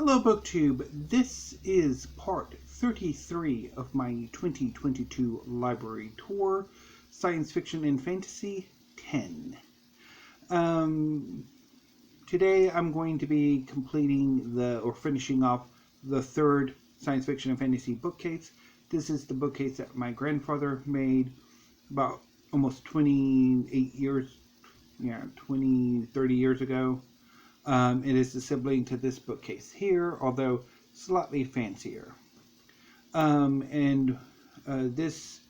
Hello BookTube, this is part 33 of my 2022 library tour, Science Fiction and Fantasy 10. Today I'm going to be finishing off the third Science Fiction and Fantasy bookcase. This is the bookcase that my grandfather made about almost 30 years ago. It is the sibling to this bookcase here, although slightly fancier. This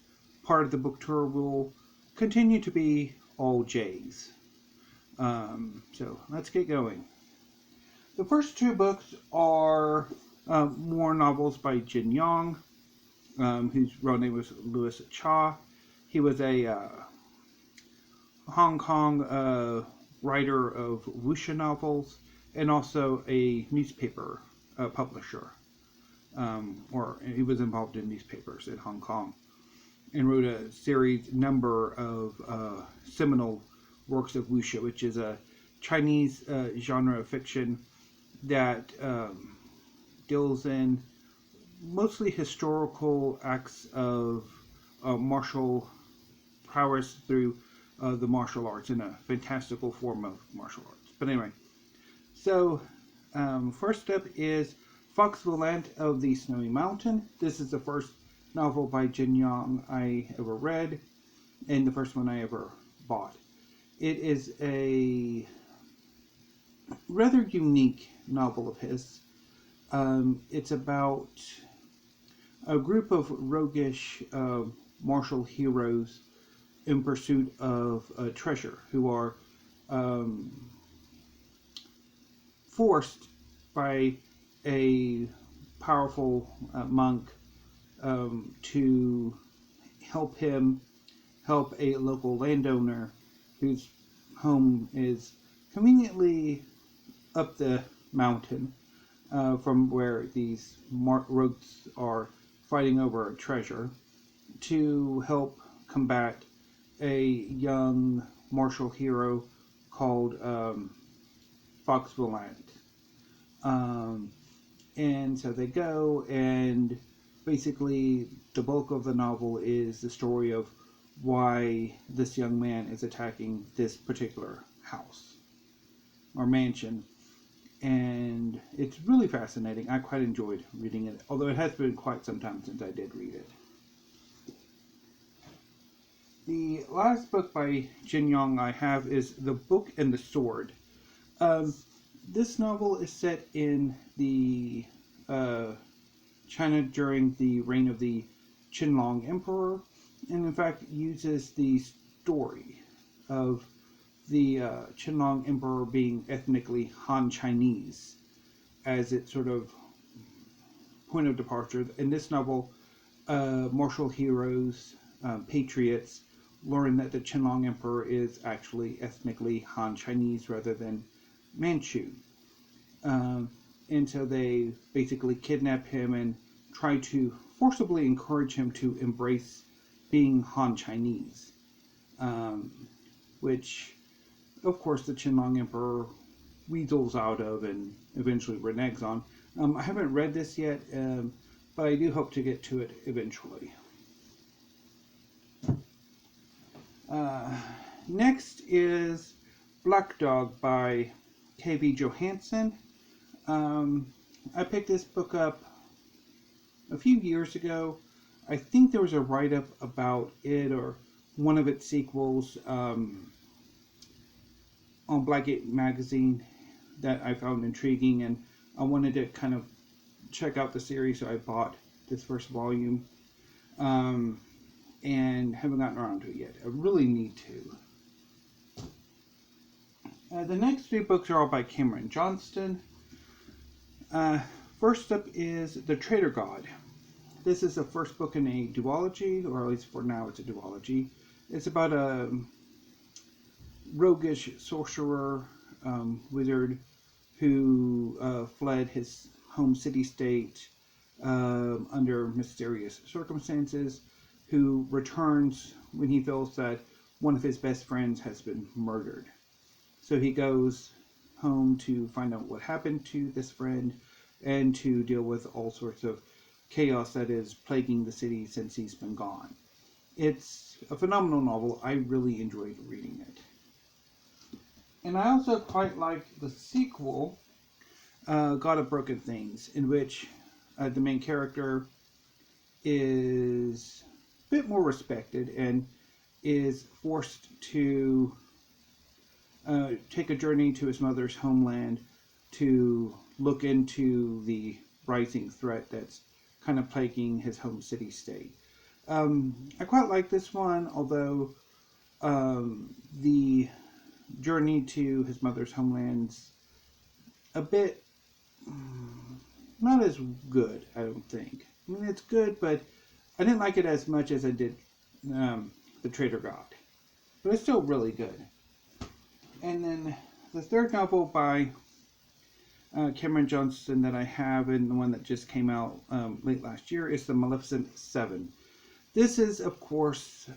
part of the book tour will continue to be all J's. So let's get going. The first two books are more novels by Jin Yong, whose real name was Louis Cha. He was a Hong Kong writer of wuxia novels and also a newspaper publisher, or he was involved in newspapers in Hong Kong and wrote a number of seminal works of wuxia, which is a Chinese genre of fiction that deals in mostly historical acts of martial prowess through the martial arts in a fantastical form of martial arts. But anyway, so first up is Fox Volant of the Snowy Mountain. This is the first novel by Jin Yong I ever read, and the first one I ever bought. It is a rather unique novel of his. It's about a group of roguish martial heroes in pursuit of a treasure, who are forced by a powerful monk to help a local landowner whose home is conveniently up the mountain from where these rogues are fighting over a treasure, to help combat a young martial hero called Fox Volant. And so they go, and basically the bulk of the novel is the story of why this young man is attacking this particular house or mansion. And it's really fascinating. I quite enjoyed reading it, although it has been quite some time since I did read it. The last book by Jin Yong I have is The Book and the Sword. This novel is set in the China during the reign of the Qianlong Emperor, and in fact uses the story of the Qianlong Emperor being ethnically Han Chinese as its sort of point of departure. In this novel, martial heroes, patriots, learn that the Qianlong Emperor is actually ethnically Han Chinese rather than Manchu. And so they basically kidnap him and try to forcibly encourage him to embrace being Han Chinese, which, of course, the Qianlong Emperor weasels out of and eventually reneges on. I haven't read this yet, but I do hope to get to it eventually. Next is Black Dog by Kb Johansen. I picked this book up a few years ago. I think there was a write-up about it or one of its sequels on Blackgate magazine that I found intriguing, and I wanted to kind of check out the series, so I bought this first volume. And haven't gotten around to it yet. I really need to. The next three books are all by Johnston. First up is The Traitor God. This is the first book in a duology, or at least for now it's a duology. It's about a roguish sorcerer wizard who fled his home city-state under mysterious circumstances, who returns when he feels that one of his best friends has been murdered. So he goes home to find out what happened to this friend, and to deal with all sorts of chaos that is plaguing the city since he's been gone. It's a phenomenal novel. I really enjoyed reading it. And I also quite like the sequel, God of Broken Things, in which the main character is a bit more respected and is forced to take a journey to his mother's homeland to look into the rising threat that's kind of plaguing his home city state. I quite like this one, although the journey to his mother's homeland's a bit not as good, I don't think. I mean, it's good, but I didn't like it as much as I did the Traitor God. But it's still really good. And then the third novel by Cameron Johnston that I have, and the one that just came out late last year, is the Maleficent Seven. This is, of course,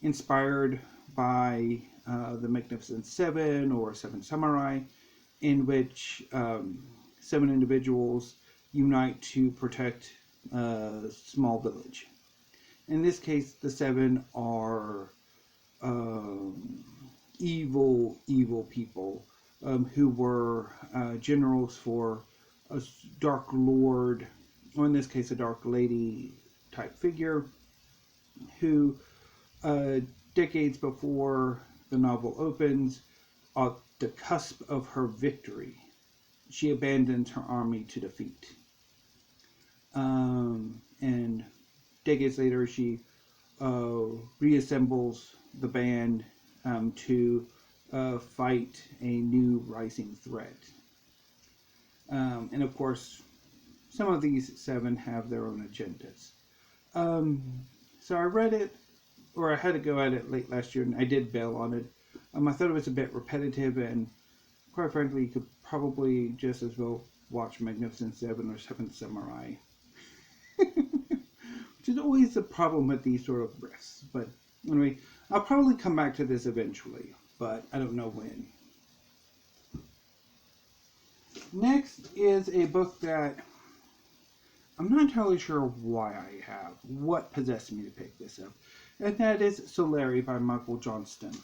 inspired by the Magnificent Seven or Seven Samurai, in which 7 individuals unite to protect a small village. In this case, the 7 are evil people who were generals for a dark lord, or in this case a dark lady type figure, who decades before the novel opens, at the cusp of her victory, she abandons her army to defeat. And decades later, she reassembles the band to fight a new rising threat. And of course, some of these 7 have their own agendas. So I read it, or I had to go at it late last year, and I did bail on it. I thought it was a bit repetitive, and quite frankly, you could probably just as well watch Magnificent Seven or Seven Samurai. Which is always the problem with these sort of risks. But anyway, I'll probably come back to this eventually, but I don't know when. Next is a book that I'm not entirely sure why I have, what possessed me to pick this up, and that is Solari by Michael Johnston.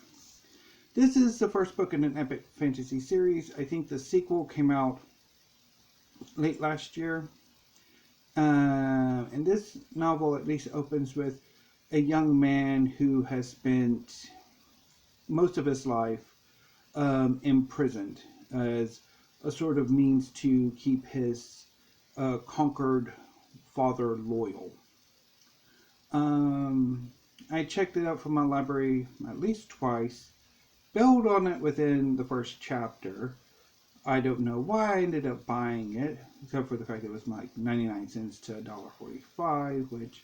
This is the first book in an epic fantasy series. I think the sequel came out late last year. And this novel at least opens with a young man who has spent most of his life imprisoned as a sort of means to keep his conquered father loyal. I checked it out from my library at least twice, bailed on it within the first chapter. I don't know why I ended up buying it, except for the fact that it was like 99 cents to $1.45, which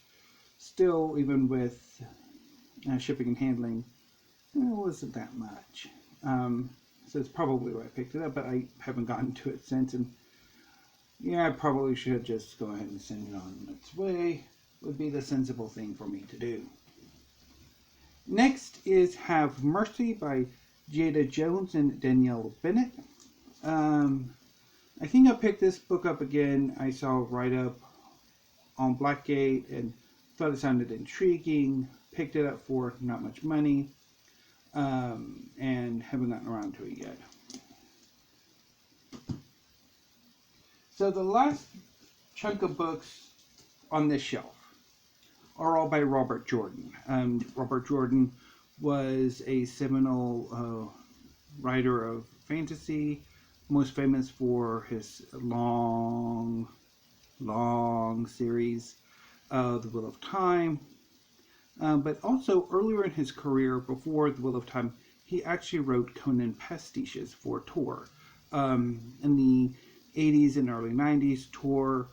still, even with shipping and handling, it wasn't that much. So it's probably why I picked it up, but I haven't gotten to it since. And yeah, I probably should just go ahead and send it on its way. Would be the sensible thing for me to do. Next is Have Mercy by Jada Jones and Danielle Bennett. I think I picked this book up again. I saw a write-up on Blackgate and thought it sounded intriguing. Picked it up for not much money, and haven't gotten around to it yet. So the last chunk of books on this shelf are all by Robert Jordan. Robert Jordan was a seminal writer of fantasy, most famous for his long series, The Wheel of Time. But also earlier in his career, before The Wheel of Time, he actually wrote Conan pastiches for Tor. In the 80s and early 90s, Tor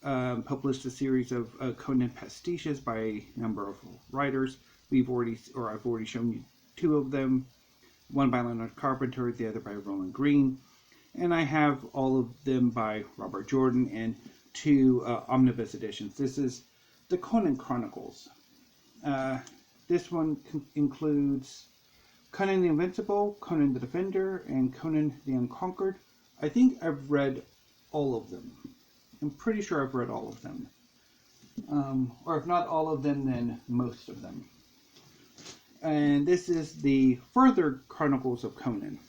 published a series of Conan pastiches by a number of writers. I've already shown you 2 of them. One by Leonard Carpenter, the other by Roland Green. And I have all of them by Robert Jordan and 2 omnibus editions. This is the Conan Chronicles. This one includes Conan the Invincible, Conan the Defender, and Conan the Unconquered. I think I've read all of them. I'm pretty sure I've read all of them. Or if not all of them, then most of them. And this is the further Chronicles of Conan.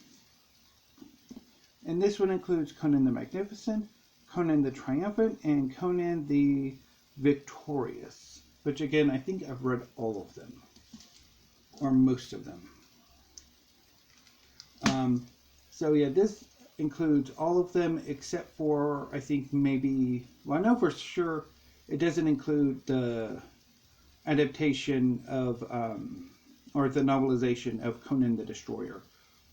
And this one includes Conan the Magnificent, Conan the Triumphant, and Conan the Victorious. Which again, I think I've read all of them. Or most of them. So yeah, this includes all of them except for, I think maybe, well, I know for sure it doesn't include the adaptation of, or the novelization of Conan the Destroyer.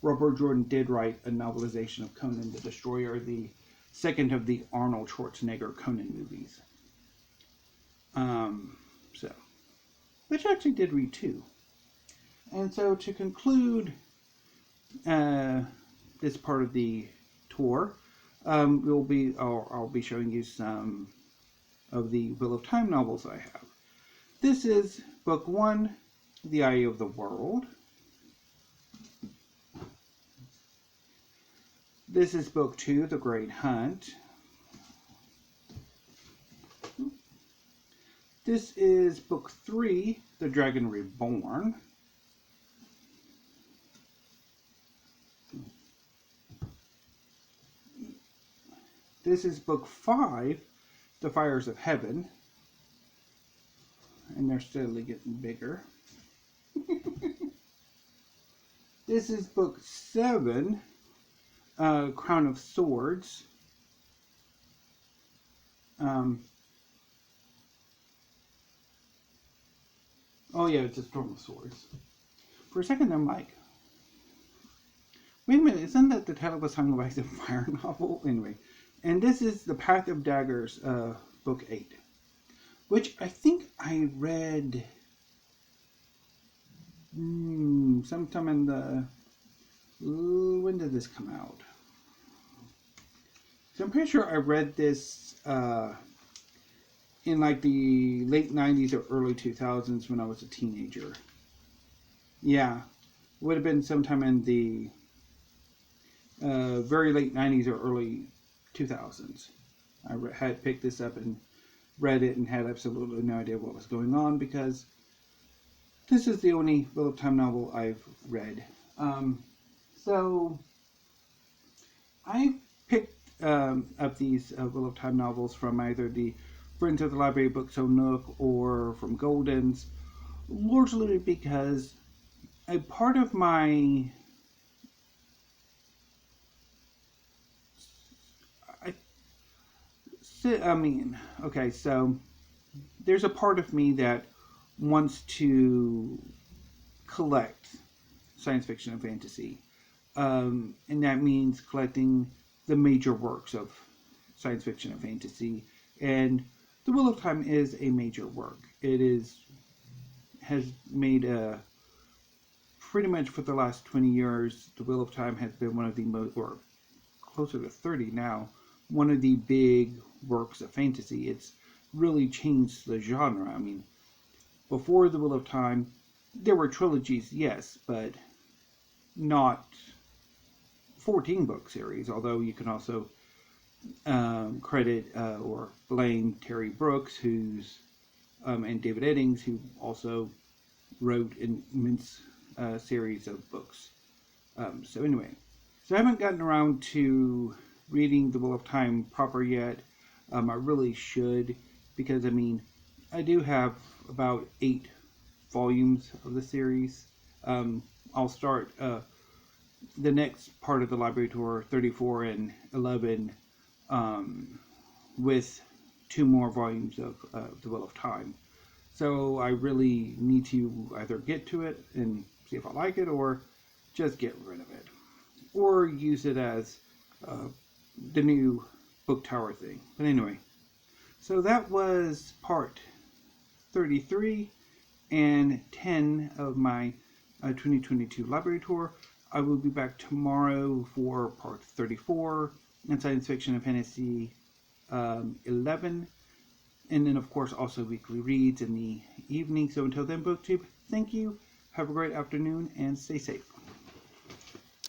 Robert Jordan did write a novelization of Conan the Destroyer, the second of the Arnold Schwarzenegger Conan movies. Which I actually did read too. And so to conclude this part of the tour, I'll be showing you some of the Wheel of Time novels I have. This is book 1, The Eye of the World. This is book 2, The Great Hunt. This is book 3, The Dragon Reborn. This is book 5, The Fires of Heaven. And they're steadily getting bigger. This is book 7, Crown of Swords. Oh yeah, it's a Storm of Swords. For a second I'm like, wait a minute, isn't that the title of a Song of Ice and Fire novel? Anyway, and this is The Path of Daggers, book 8. Which I think I read sometime in the... when did this come out? So I'm pretty sure I read this in like the late 90s or early 2000s when I was a teenager. Yeah, would have been sometime in the very late 90s or early 2000s. I had picked this up and read it and had absolutely no idea what was going on because this is the only Wheel of Time novel I've read. So I picked up these Wheel of Time novels from either the Friends of the Library Books on Nook or from Golden's, largely because a part of my okay, so there's a part of me that wants to collect science fiction and fantasy. And that means collecting the major works of science fiction and fantasy. And The Wheel of Time is a major work. It has made pretty much for the last 20 years, The Wheel of Time has been one of the most, or closer to 30 now, one of the big works of fantasy. It's really changed the genre. I mean, before The Wheel of Time, there were trilogies, yes, but not 14-book series, although you can also credit or blame Terry Brooks, who's and David Eddings, who also wrote an immense series of books. So anyway, so I haven't gotten around to reading The Wheel of Time proper yet. I really should, because I mean, I do have about 8 volumes of the series. I'll start the next part of the library tour, 34 and 11, with 2 more volumes of The Wheel of Time. So I really need to either get to it and see if I like it, or just get rid of it, or use it as the new book tower thing. But anyway, so that was part 33 and 10 of my 2022 library tour. I will be back tomorrow for part 34 and science fiction and fantasy 11, and then of course also weekly reads in the evening. So until then, BookTube, thank you, have a great afternoon, and stay safe.